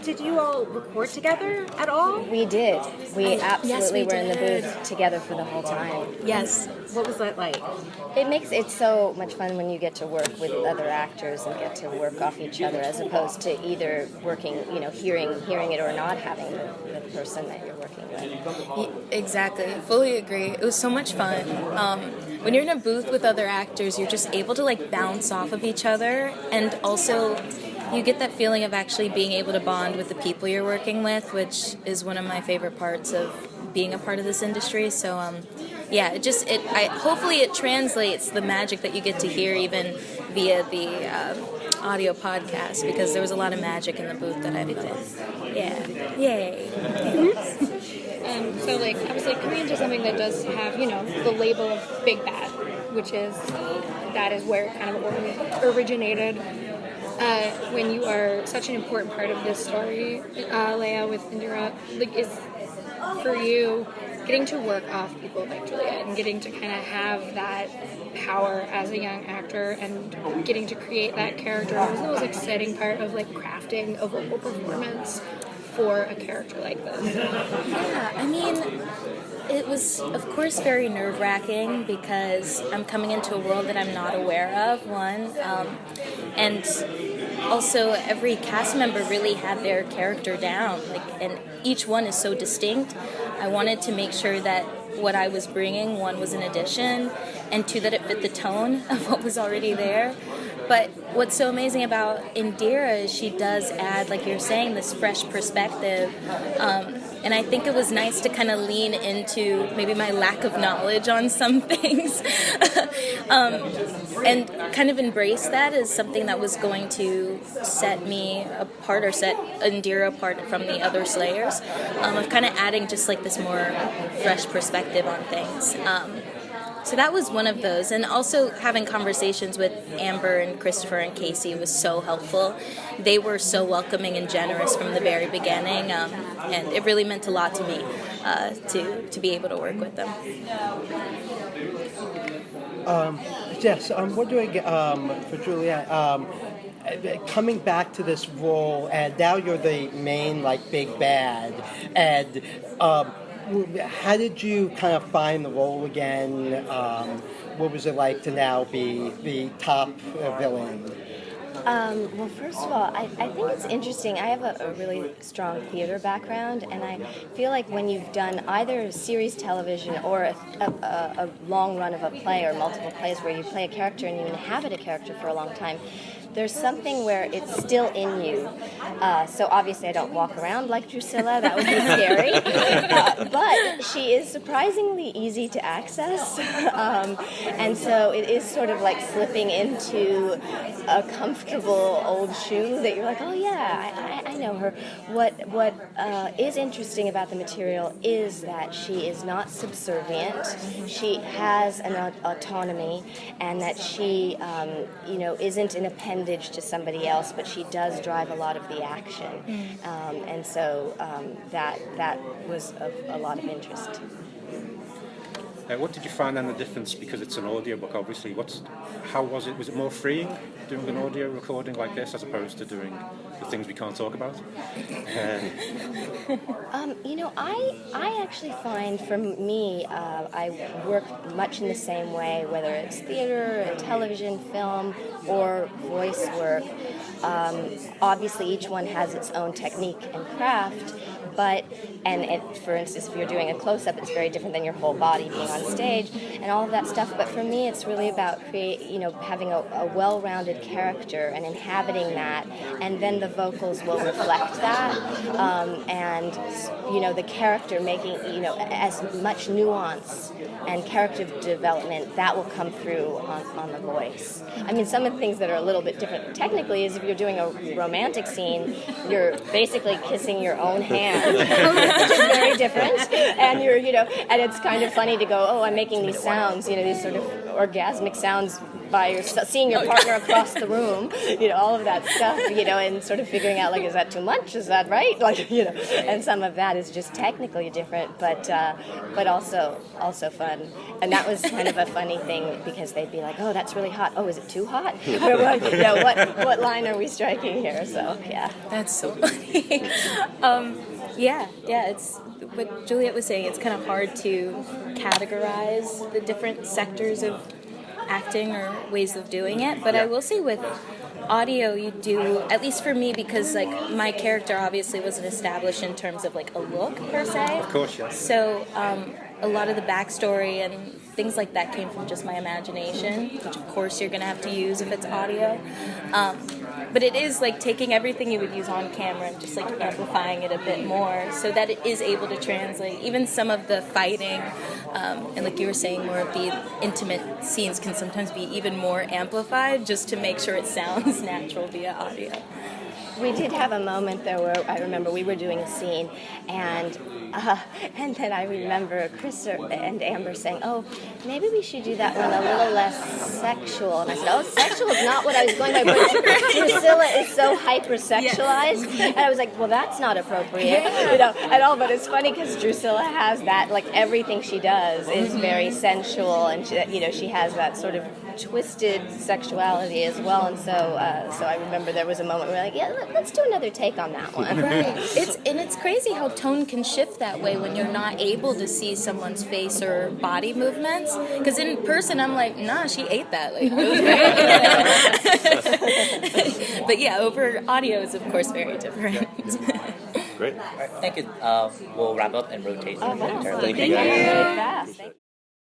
did you all record together at all? We did. We absolutely were in the did. booth together for the whole time. Yes. What was that like? It makes it so much fun when you get to work with other actors and get to work off each other, as opposed to either working, hearing it or not having the person that you're working with. Exactly. Fully agree. It was so much fun. When you're in a booth with other actors, you're just able to bounce off of each other, and also you get that feeling of actually being able to bond with the people you're working with, which is one of my favorite parts of being a part of this industry. So hopefully it translates the magic that you get to hear even via the audio podcast, because there was a lot of magic in the booth that I felt. Yeah. Yay. So obviously coming into something that does have, the label of Big Bad, which is, that is where it kind of originated. When you are such an important part of this story, Laya, with Indira, is for you getting to work off people like Juliet and getting to kind of have that power as a young actor and getting to create that character. What was the most exciting part of crafting a vocal performance for a character like this? Yeah, I mean, it was, of course, very nerve-wracking because I'm coming into a world that I'm not aware of, and also every cast member really had their character down, and each one is so distinct. I wanted to make sure that what I was bringing, one, was an addition, and two, that it fit the tone of what was already there. But what's so amazing about Indira is she does add, like you're saying, this fresh perspective. And I think it was nice to kind of lean into maybe my lack of knowledge on some things and kind of embrace that as something that was going to set me apart, or set Indira apart from the other Slayers, of kind of adding just this more fresh perspective on things. So that was one of those. And also having conversations with Amber and Christopher and Casey was so helpful. They were so welcoming and generous from the very beginning, and it really meant a lot to me to be able to work with them. Yes, I'm wondering, for Juliet, coming back to this role, and now you're the main, big bad, and how did you kind of find the role again? What was it like to now be the top villain? Well, first of all, I think it's interesting. I have a really strong theater background, and I feel like when you've done either series television or a long run of a play or multiple plays where you play a character and you inhabit a character for a long time, there's something where it's still in you. So obviously I don't walk around like Drusilla, that would be scary. But she is surprisingly easy to access. And so it is sort of like slipping into a comfortable old shoe that you're like, oh yeah, I know her. What is interesting about the material is that she is not subservient. She has an autonomy, and that she, isn't an appendage to somebody else, but she does drive a lot of the action. And so that was of a lot of interest. What did you find then the difference, because it's an audiobook obviously, how was it? Was it more freeing doing an audio recording like this as opposed to doing the things we can't talk about? I actually find, for me, I work much in the same way, whether it's theater, television, film, or voice work. Obviously each one has its own technique and craft, but for instance, if you're doing a close-up, it's very different than your whole body being on stage and all of that stuff. But for me, it's really about having a well-rounded character and inhabiting that, and then the vocals will reflect that, and the character making as much nuance and character development that will come through on the voice. I mean, some of the things that are a little bit different technically is if you're doing a romantic scene, you're basically kissing your own hand, which is very different. And and it's kind of funny to go, oh, I'm making these sounds, these sort of orgasmic sounds by seeing your partner across the room, all of that stuff, and sort of figuring out, like, is that too much? Is that right? Like, and some of that is just technically different, but also fun. And that was kind of a funny thing because they'd be like, oh, that's really hot. Oh, is it too hot? What line are we striking here? So, yeah. That's so funny. Yeah, it's what Juliet was saying. It's kind of hard to categorize the different sectors of acting or ways of doing it. But I will say with audio, you do, at least for me, because like my character obviously wasn't established in terms of like a look per se. Of course, yeah. So a lot of the backstory and things like that came from just my imagination, which of course you're going to have to use if it's audio. But it is like taking everything you would use on camera and just like amplifying it a bit more so that it is able to translate. Even some of the fighting and like you were saying, more of the intimate scenes can sometimes be even more amplified just to make sure it sounds natural via audio. We did have a moment there where I remember we were doing a scene, and then I remember Chris and Amber saying, "Oh, maybe we should do that one a little less sexual." And I said, "Oh, sexual is not what I was going by, but Drusilla is so hypersexualized." And I was like, "Well, that's not appropriate, at all." But it's funny because Drusilla has that, like everything she does is very sensual, and she has that sort of twisted sexuality as well. And so I remember there was a moment where we were like, "Yeah, let's do another take on that one." Right. It's crazy how tone can shift that way when you're not able to see someone's face or body movements. Because in person, I'm like, nah, she ate that. Like, but yeah, over audio is of course very different. Great. All right, thank you. We'll wrap up and rotate. Oh, wow. momentarily. Thank you. Really fast.